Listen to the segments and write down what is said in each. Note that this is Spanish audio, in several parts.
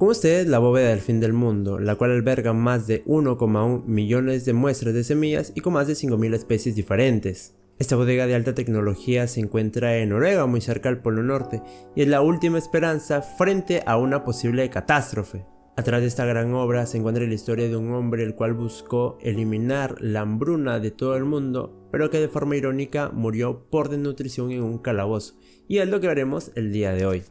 Con ustedes la bóveda del fin del mundo, la cual alberga más de 1,1 millones de muestras de semillas y con más de 5.000 especies diferentes. Esta bodega de alta tecnología se encuentra en Noruega, muy cerca al Polo Norte, y es la última esperanza frente a una posible catástrofe. Atrás de esta gran obra se encuentra la historia de un hombre el cual buscó eliminar la hambruna de todo el mundo, pero que de forma irónica murió por desnutrición en un calabozo, y es lo que veremos el día de hoy.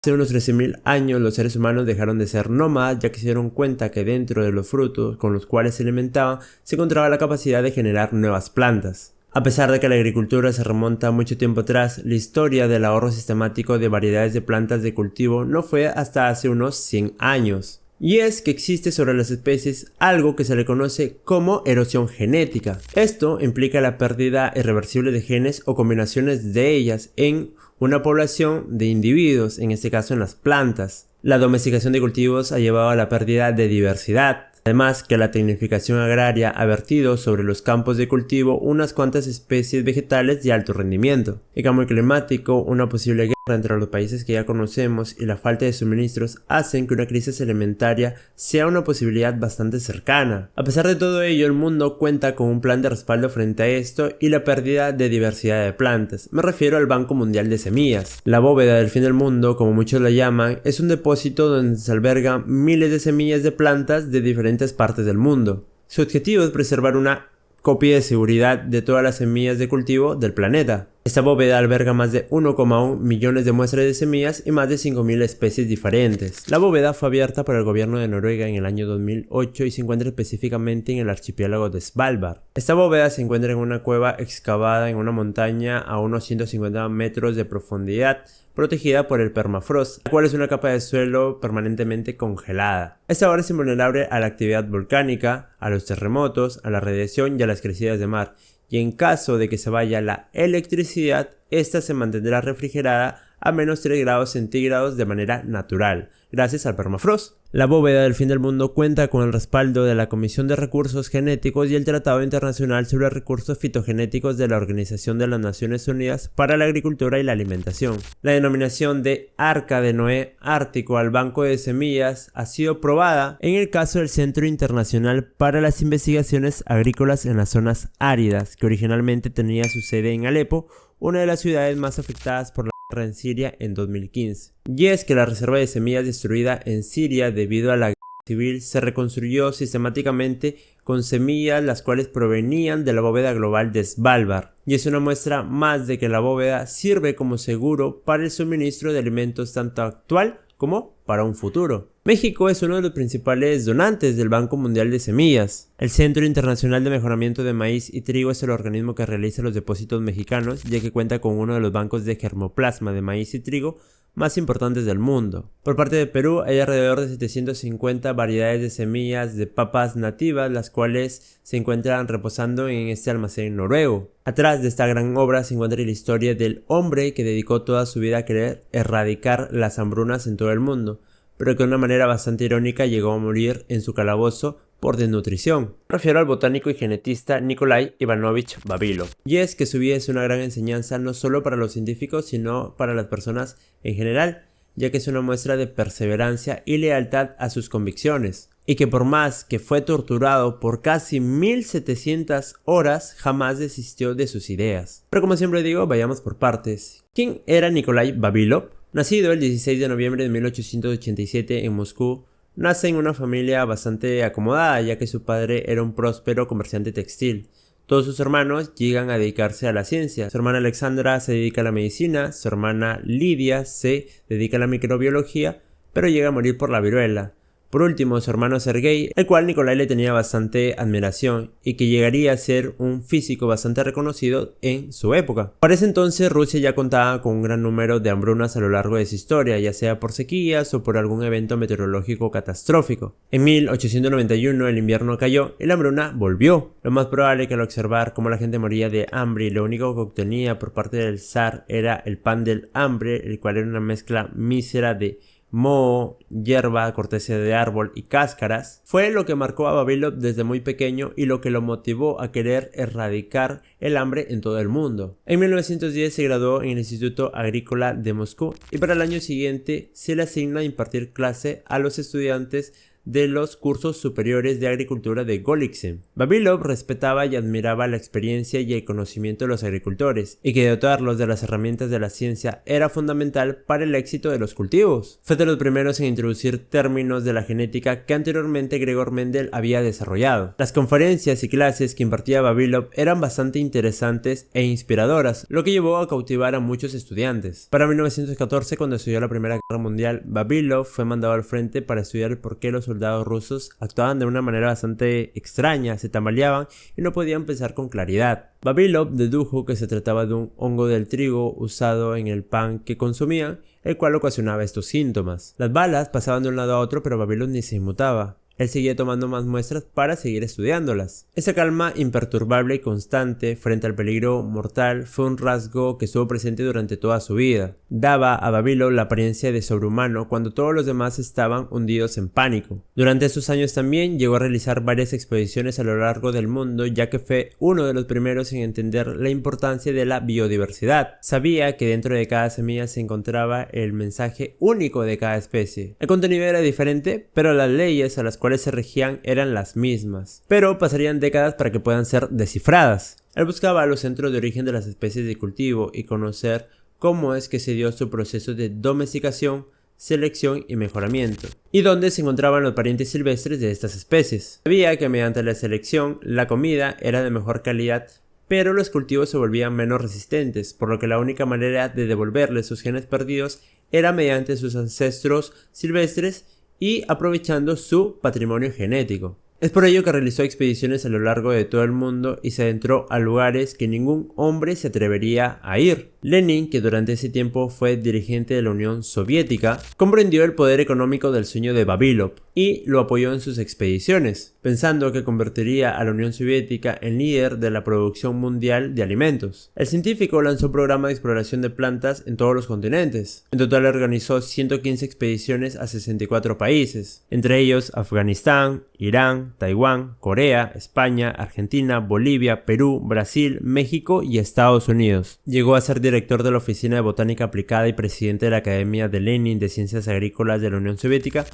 Hace unos 13.000 años los seres humanos dejaron de ser nómadas, ya que se dieron cuenta que dentro de los frutos con los cuales se alimentaban se encontraba la capacidad de generar nuevas plantas. A pesar de que la agricultura se remonta mucho tiempo atrás, la historia del ahorro sistemático de variedades de plantas de cultivo no fue hasta hace unos 100 años. Y es que existe sobre las especies algo que se le conoce como erosión genética. Esto implica la pérdida irreversible de genes o combinaciones de ellas en una población de individuos, en este caso en las plantas. La domesticación de cultivos ha llevado a la pérdida de diversidad. Además que la tecnificación agraria ha vertido sobre los campos de cultivo unas cuantas especies vegetales de alto rendimiento. El cambio climático, una posible guerra entre los países que ya conocemos y la falta de suministros hacen que una crisis alimentaria sea una posibilidad bastante cercana. A pesar de todo ello, el mundo cuenta con un plan de respaldo frente a esto y la pérdida de diversidad de plantas. Me refiero al Banco Mundial de Semillas. La bóveda del fin del mundo, como muchos la llaman, es un depósito donde se albergan miles de semillas de plantas de diferentes partes del mundo. Su objetivo es preservar una copia de seguridad de todas las semillas de cultivo del planeta. Esta bóveda alberga más de 1,1 millones de muestras de semillas y más de 5.000 especies diferentes. La bóveda fue abierta por el gobierno de Noruega en el año 2008 y se encuentra específicamente en el archipiélago de Svalbard. Esta bóveda se encuentra en una cueva excavada en una montaña a unos 150 metros de profundidad, protegida por el permafrost, la cual es una capa de suelo permanentemente congelada. Esta obra es invulnerable a la actividad volcánica, a los terremotos, a la radiación y a las crecidas de mar, y en caso de que se vaya la electricidad, esta se mantendrá refrigerada a menos 3 grados centígrados de manera natural, gracias al permafrost. La bóveda del fin del mundo cuenta con el respaldo de la Comisión de Recursos Genéticos y el Tratado Internacional sobre Recursos Fitogenéticos de la Organización de las Naciones Unidas para la Agricultura y la Alimentación. La denominación de Arca de Noé Ártico al Banco de Semillas ha sido probada en el caso del Centro Internacional para las Investigaciones Agrícolas en las Zonas Áridas, que originalmente tenía su sede en Alepo, una de las ciudades más afectadas por la guerra en Siria en 2015. Y es que la reserva de semillas destruida en Siria debido a la guerra civil se reconstruyó sistemáticamente con semillas las cuales provenían de la bóveda global de Svalbard. Y es una muestra más de que la bóveda sirve como seguro para el suministro de alimentos tanto actual como para un futuro. México es uno de los principales donantes del Banco Mundial de Semillas. El Centro Internacional de Mejoramiento de Maíz y Trigo es el organismo que realiza los depósitos mexicanos, ya que cuenta con uno de los bancos de germoplasma de maíz y trigo más importantes del mundo. Por parte de Perú hay alrededor de 750 variedades de semillas de papas nativas, las cuales se encuentran reposando en este almacén noruego. Atrás de esta gran obra se encuentra la historia del hombre que dedicó toda su vida a querer erradicar las hambrunas en todo el mundo, pero que de una manera bastante irónica llegó a morir en su calabozo por desnutrición. Me refiero al botánico y genetista Nikolai Ivanovich Vavilov. Y es que su vida es una gran enseñanza no solo para los científicos, sino para las personas en general, ya que es una muestra de perseverancia y lealtad a sus convicciones. Y que por más que fue torturado por casi 1700 horas, jamás desistió de sus ideas. Pero como siempre digo, vayamos por partes. ¿Quién era Nikolai Vavilov? Nacido el 16 de noviembre de 1887 en Moscú, nace en una familia bastante acomodada, ya que su padre era un próspero comerciante textil. Todos sus hermanos llegan a dedicarse a la ciencia. Su hermana Alexandra se dedica a la medicina, su hermana Lidia se dedica a la microbiología, pero llega a morir por la viruela. Por último, su hermano Sergei, el cual Nikolai le tenía bastante admiración y que llegaría a ser un físico bastante reconocido en su época. Para ese entonces Rusia ya contaba con un gran número de hambrunas a lo largo de su historia, ya sea por sequías o por algún evento meteorológico catastrófico. En 1891 el invierno cayó y la hambruna volvió. Lo más probable que al observar cómo la gente moría de hambre y lo único que obtenía por parte del zar era el pan del hambre, el cual era una mezcla mísera de moho, hierba, corteza de árbol y cáscaras, fue lo que marcó a Vavilov desde muy pequeño y lo que lo motivó a querer erradicar el hambre en todo el mundo. En 1910 se graduó en el Instituto Agrícola de Moscú y para el año siguiente se le asigna impartir clase a los estudiantes de los cursos superiores de agricultura de Golitsyn. Vavilov respetaba y admiraba la experiencia y el conocimiento de los agricultores, y que dotarlos de las herramientas de la ciencia era fundamental para el éxito de los cultivos. Fue de los primeros en introducir términos de la genética que anteriormente Gregor Mendel había desarrollado. Las conferencias y clases que impartía Vavilov eran bastante interesantes e inspiradoras, lo que llevó a cautivar a muchos estudiantes. Para 1914, cuando estudió la Primera Guerra Mundial, Vavilov fue mandado al frente para estudiar el por qué los soldados rusos actuaban de una manera bastante extraña, se tambaleaban y no podían pensar con claridad. Vavilov dedujo que se trataba de un hongo del trigo usado en el pan que consumían, el cual ocasionaba estos síntomas. Las balas pasaban de un lado a otro, pero Vavilov ni se inmutaba. Él seguía tomando más muestras para seguir estudiándolas. Esa calma imperturbable y constante frente al peligro mortal fue un rasgo que estuvo presente durante toda su vida. Daba a Vavilov la apariencia de sobrehumano cuando todos los demás estaban hundidos en pánico. Durante esos años también llegó a realizar varias expediciones a lo largo del mundo, ya que fue uno de los primeros en entender la importancia de la biodiversidad. Sabía que dentro de cada semilla se encontraba el mensaje único de cada especie. El contenido era diferente, pero las leyes a las cuales se regían eran las mismas, pero pasarían décadas para que puedan ser descifradas. Él buscaba los centros de origen de las especies de cultivo y conocer cómo es que se dio su proceso de domesticación, selección y mejoramiento, y dónde se encontraban los parientes silvestres de estas especies. Sabía que mediante la selección la comida era de mejor calidad, pero los cultivos se volvían menos resistentes, por lo que la única manera de devolverles sus genes perdidos era mediante sus ancestros silvestres y aprovechando su patrimonio genético. Es por ello que realizó expediciones a lo largo de todo el mundo y se adentró a lugares que ningún hombre se atrevería a ir. Lenin, que durante ese tiempo fue dirigente de la Unión Soviética, comprendió el poder económico del sueño de Vavilov y lo apoyó en sus expediciones, pensando que convertiría a la Unión Soviética en líder de la producción mundial de alimentos. El científico lanzó un programa de exploración de plantas en todos los continentes. En total organizó 115 expediciones a 64 países, entre ellos Afganistán, Irán, Taiwán, Corea, España, Argentina, Bolivia, Perú, Brasil, México y Estados Unidos. Llegó a ser director de la Oficina de Botánica Aplicada y presidente de la Academia de Lenin de Ciencias Agrícolas de la Unión Soviética,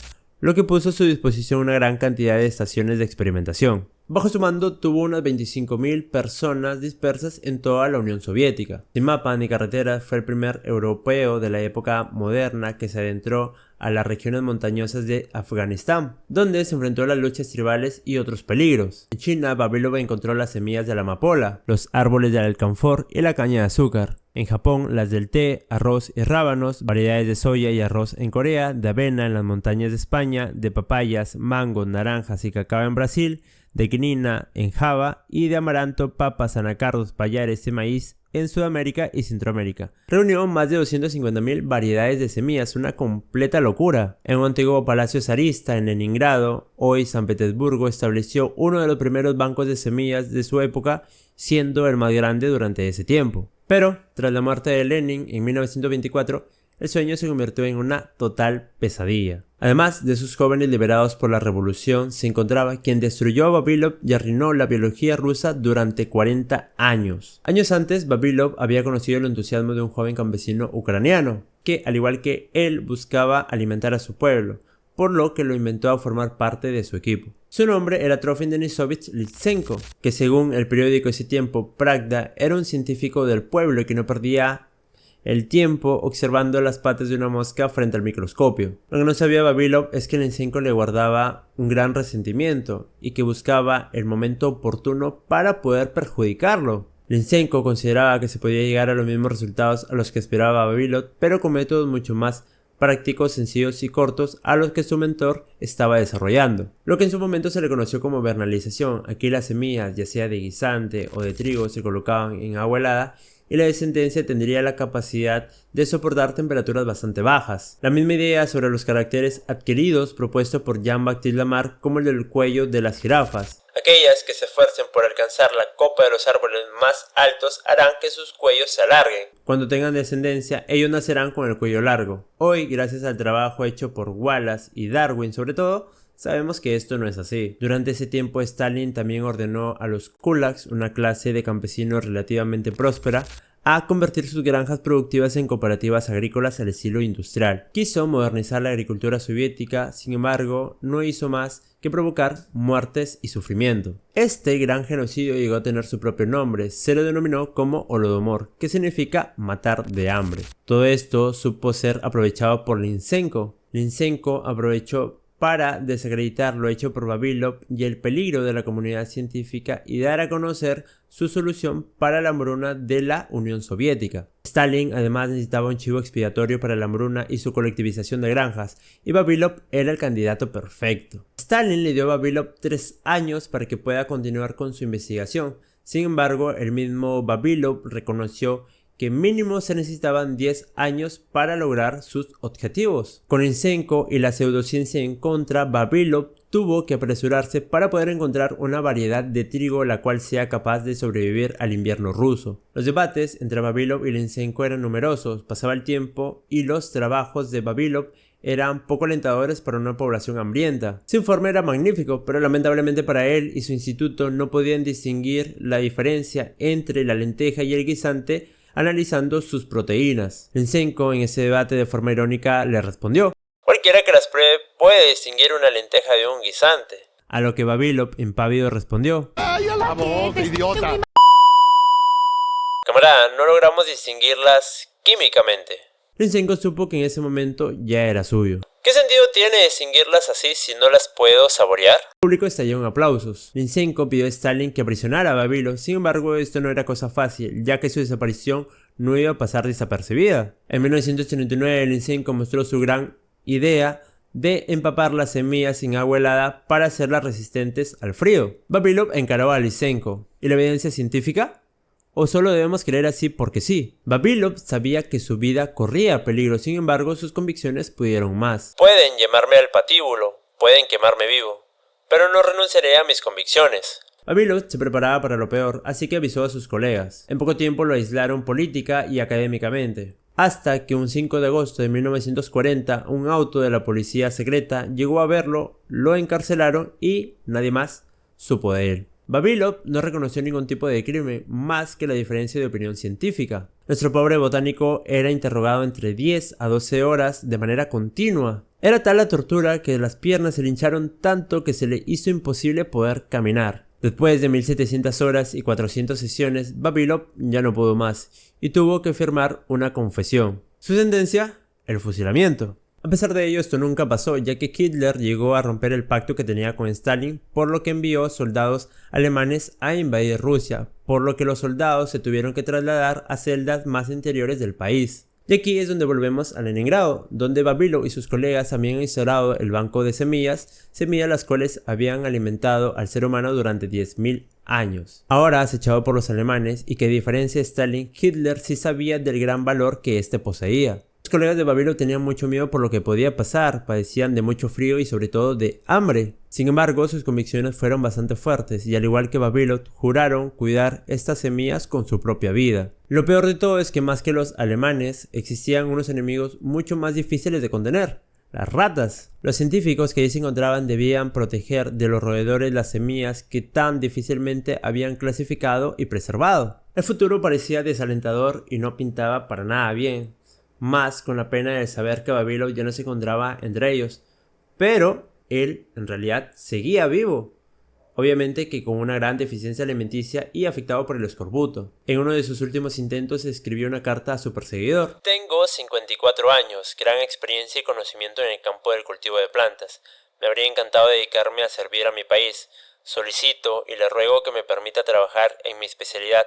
lo que puso a su disposición una gran cantidad de estaciones de experimentación. Bajo su mando tuvo unas 25.000 personas dispersas en toda la Unión Soviética. Sin mapa ni carreteras, fue el primer europeo de la época moderna que se adentró a las regiones montañosas de Afganistán, donde se enfrentó a las luchas tribales y otros peligros. En China, Vavilov encontró las semillas de la amapola, los árboles del alcanfor y la caña de azúcar. En Japón, las del té, arroz y rábanos, variedades de soya y arroz en Corea, de avena en las montañas de España, de papayas, mangos, naranjas y cacao en Brasil, de quinina en Java y de amaranto, papas, anacardos, payares y maíz en Sudamérica y Centroamérica. Reunió más de 250.000 variedades de semillas, una completa locura. En un antiguo palacio zarista en Leningrado, hoy San Petersburgo, estableció uno de los primeros bancos de semillas de su época, siendo el más grande durante ese tiempo. Pero, tras la muerte de Lenin en 1924, el sueño se convirtió en una total pesadilla. Además de sus jóvenes liberados por la revolución, se encontraba quien destruyó a Vavilov y arruinó la biología rusa durante 40 años. Años antes, Vavilov había conocido el entusiasmo de un joven campesino ucraniano, que, al igual que él, buscaba alimentar a su pueblo, por lo que lo inventó a formar parte de su equipo. Su nombre era Trofim Denisovich Lysenko, que según el periódico de ese tiempo, Pravda, era un científico del pueblo y que no perdía el tiempo observando las patas de una mosca frente al microscopio. Lo que no sabía Vavilov es que Lysenko le guardaba un gran resentimiento y que buscaba el momento oportuno para poder perjudicarlo. Lysenko consideraba que se podía llegar a los mismos resultados a los que esperaba Vavilov, pero con métodos mucho más prácticos, sencillos y cortos a los que su mentor estaba desarrollando. Lo que en su momento se le conoció como vernalización. Aquí las semillas, ya sea de guisante o de trigo, se colocaban en agua helada y la descendencia tendría la capacidad de soportar temperaturas bastante bajas. La misma idea sobre los caracteres adquiridos propuesto por Jean-Baptiste Lamarck como el del cuello de las jirafas. Aquellas que se esfuercen por alcanzar la copa de los árboles más altos harán que sus cuellos se alarguen. Cuando tengan descendencia, ellos nacerán con el cuello largo. Hoy, gracias al trabajo hecho por Wallace y Darwin sobre todo, sabemos que esto no es así. Durante ese tiempo, Stalin también ordenó a los kulaks, una clase de campesinos relativamente próspera, a convertir sus granjas productivas en cooperativas agrícolas al estilo industrial. Quiso modernizar la agricultura soviética, sin embargo, no hizo más que provocar muertes y sufrimiento. Este gran genocidio llegó a tener su propio nombre, se lo denominó como Holodomor, que significa matar de hambre. Todo esto supo ser aprovechado por Lysenko. Lysenko aprovechó para desacreditar lo hecho por Vavilov y el peligro de la comunidad científica y dar a conocer su solución para la hambruna de la Unión Soviética. Stalin además necesitaba un chivo expiatorio para la hambruna y su colectivización de granjas, y Vavilov era el candidato perfecto. Stalin le dio a Vavilov 3 años para que pueda continuar con su investigación. Sin embargo, el mismo Vavilov reconoció que mínimo se necesitaban 10 años para lograr sus objetivos. Con Lysenko y la pseudociencia en contra, Vavilov tuvo que apresurarse para poder encontrar una variedad de trigo la cual sea capaz de sobrevivir al invierno ruso. Los debates entre Vavilov y Lysenko eran numerosos, pasaba el tiempo y los trabajos de Vavilov eran poco alentadores para una población hambrienta. Su informe era magnífico, pero lamentablemente para él y su instituto no podían distinguir la diferencia entre la lenteja y el guisante analizando sus proteínas. Lysenko en ese debate de forma irónica le respondió: "Cualquiera que las pruebe puede distinguir una lenteja de un guisante". A lo que Vavilov impávido respondió: ¡Ay, a la voz, idiota! "Camarada, no logramos distinguirlas químicamente". Lysenko supo que en ese momento ya era suyo. ¿Qué sentido tiene distinguirlas así si no las puedo saborear? El público estalló en aplausos. Lysenko pidió a Stalin que aprisionara a Vavilov, sin embargo esto no era cosa fácil, ya que su desaparición no iba a pasar desapercibida. En 1939 Lysenko mostró su gran idea de empapar las semillas en agua helada para hacerlas resistentes al frío. Vavilov encaró a Lysenko. ¿Y la evidencia científica? ¿O solo debemos creer así porque sí? Vavilov sabía que su vida corría peligro, sin embargo sus convicciones pudieron más. Pueden llamarme al patíbulo, pueden quemarme vivo, pero no renunciaré a mis convicciones. Vavilov se preparaba para lo peor, así que avisó a sus colegas. En poco tiempo lo aislaron política y académicamente, hasta que un 5 de agosto de 1940 un auto de la policía secreta llegó a verlo, lo encarcelaron y nadie más supo de él. Vavilov no reconoció ningún tipo de crimen, más que la diferencia de opinión científica. Nuestro pobre botánico era interrogado entre 10 a 12 horas de manera continua. Era tal la tortura que las piernas se le hincharon tanto que se le hizo imposible poder caminar. Después de 1700 horas y 400 sesiones, Vavilov ya no pudo más y tuvo que firmar una confesión. Su sentencia: el fusilamiento. A pesar de ello, esto nunca pasó, ya que Hitler llegó a romper el pacto que tenía con Stalin, por lo que envió soldados alemanes a invadir Rusia, por lo que los soldados se tuvieron que trasladar a celdas más interiores del país. Y aquí es donde volvemos a Leningrado, donde Vavilov y sus colegas habían instaurado el banco de semillas las cuales habían alimentado al ser humano durante 10.000 años. Ahora acechado por los alemanes, y que a diferencia de Stalin, Hitler sí sabía del gran valor que éste poseía. Los colegas de Vavilov tenían mucho miedo por lo que podía pasar, padecían de mucho frío y sobre todo de hambre. Sin embargo, sus convicciones fueron bastante fuertes y al igual que Vavilov, juraron cuidar estas semillas con su propia vida. Lo peor de todo es que más que los alemanes, existían unos enemigos mucho más difíciles de contener: las ratas. Los científicos que allí se encontraban debían proteger de los roedores las semillas que tan difícilmente habían clasificado y preservado. El futuro parecía desalentador y no pintaba para nada bien, más con la pena de saber que Vavilov ya no se encontraba entre ellos, pero él en realidad seguía vivo, obviamente que con una gran deficiencia alimenticia y afectado por el escorbuto. En uno de sus últimos intentos escribió una carta a su perseguidor: "Tengo 54 años, gran experiencia y conocimiento en el campo del cultivo de plantas. Me habría encantado dedicarme a servir a mi país. Solicito y le ruego que me permita trabajar en mi especialidad,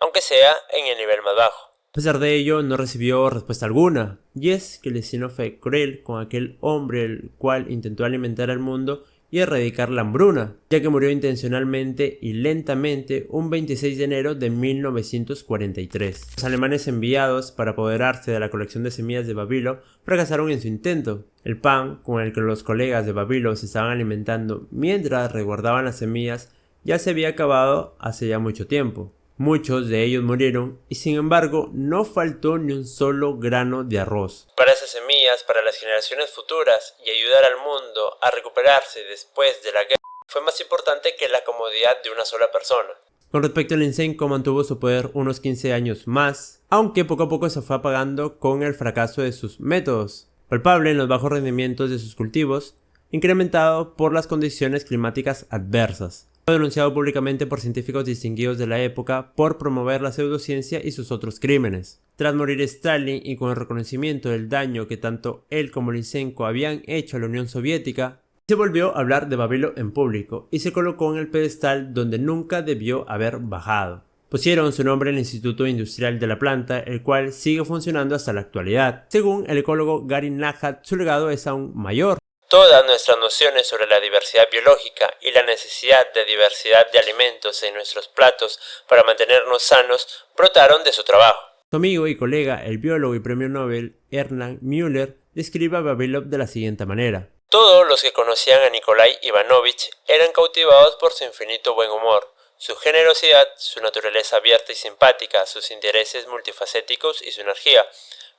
aunque sea en el nivel más bajo". A pesar de ello, no recibió respuesta alguna, y es que el destino fue cruel con aquel hombre el cual intentó alimentar al mundo y erradicar la hambruna, ya que murió intencionalmente y lentamente un 26 de enero de 1943. Los alemanes enviados para apoderarse de la colección de semillas de Vavilov fracasaron en su intento. El pan con el que los colegas de Vavilov se estaban alimentando mientras resguardaban las semillas ya se había acabado hace ya mucho tiempo. Muchos de ellos murieron y sin embargo no faltó ni un solo grano de arroz. Para esas semillas, para las generaciones futuras y ayudar al mundo a recuperarse después de la guerra fue más importante que la comodidad de una sola persona. Con respecto al Lysenko, mantuvo su poder unos 15 años más, aunque poco a poco se fue apagando con el fracaso de sus métodos, palpable en los bajos rendimientos de sus cultivos, incrementado por las condiciones climáticas adversas. Fue denunciado públicamente por científicos distinguidos de la época por promover la pseudociencia y sus otros crímenes. Tras morir Stalin y con el reconocimiento del daño que tanto él como Lysenko habían hecho a la Unión Soviética, se volvió a hablar de Vavilov en público y se colocó en el pedestal donde nunca debió haber bajado. Pusieron su nombre en el Instituto Industrial de la Planta, el cual sigue funcionando hasta la actualidad. Según el ecólogo Gary Najat, su legado es aún mayor. Todas nuestras nociones sobre la diversidad biológica y la necesidad de diversidad de alimentos en nuestros platos para mantenernos sanos brotaron de su trabajo. Su amigo y colega, el biólogo y premio Nobel Ernst Müller, describe a Vavilov de la siguiente manera. Todos los que conocían a Nikolai Ivanovich eran cautivados por su infinito buen humor, su generosidad, su naturaleza abierta y simpática, sus intereses multifacéticos y su energía,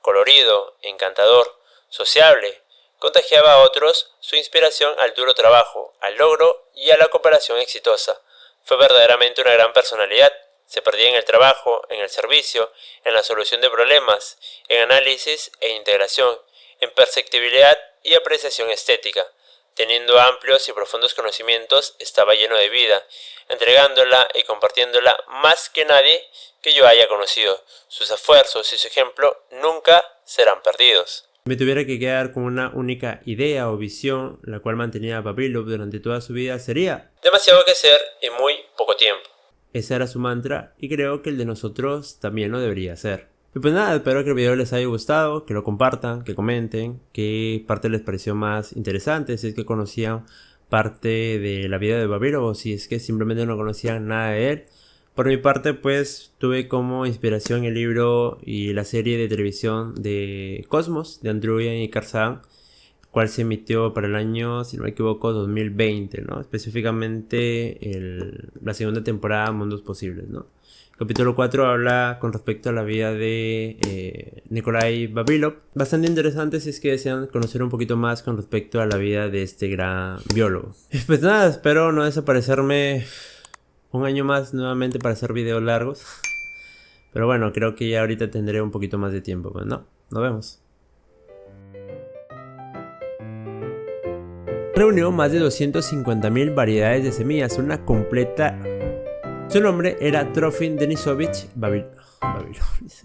colorido, encantador, sociable. Contagiaba a otros su inspiración al duro trabajo, al logro y a la cooperación exitosa. Fue verdaderamente una gran personalidad. Se perdía en el trabajo, en el servicio, en la solución de problemas, en análisis e integración, en perceptibilidad y apreciación estética. Teniendo amplios y profundos conocimientos, estaba lleno de vida, entregándola y compartiéndola más que nadie que yo haya conocido. Sus esfuerzos y su ejemplo nunca serán perdidos. Si me tuviera que quedar con una única idea o visión, la cual mantenía a Vavilov durante toda su vida, sería demasiado que hacer en muy poco tiempo. Ese era su mantra y creo que el de nosotros también lo debería ser. Y pues nada, espero que el video les haya gustado, que lo compartan, que comenten, qué parte les pareció más interesante, si es que conocían parte de la vida de Vavilov o si es que simplemente no conocían nada de él. Por mi parte, pues tuve como inspiración el libro y la serie de televisión de Cosmos, de Andruyan y Carl Sagan, cual se emitió para el año, si no me equivoco, 2020, ¿no? Específicamente la segunda temporada, Mundos Posibles, ¿no? Capítulo 4 habla con respecto a la vida de Nikolai Vavilov. Bastante interesante si es que desean conocer un poquito más con respecto a la vida de este gran biólogo. Pues nada, espero no desaparecerme un año más nuevamente para hacer videos largos. Pero bueno, creo que ya ahorita tendré un poquito más de tiempo, pues no, nos vemos. Reunió más de 250.000 variedades de semillas, una completa... Su nombre era Trofim Denisovich Vavilov.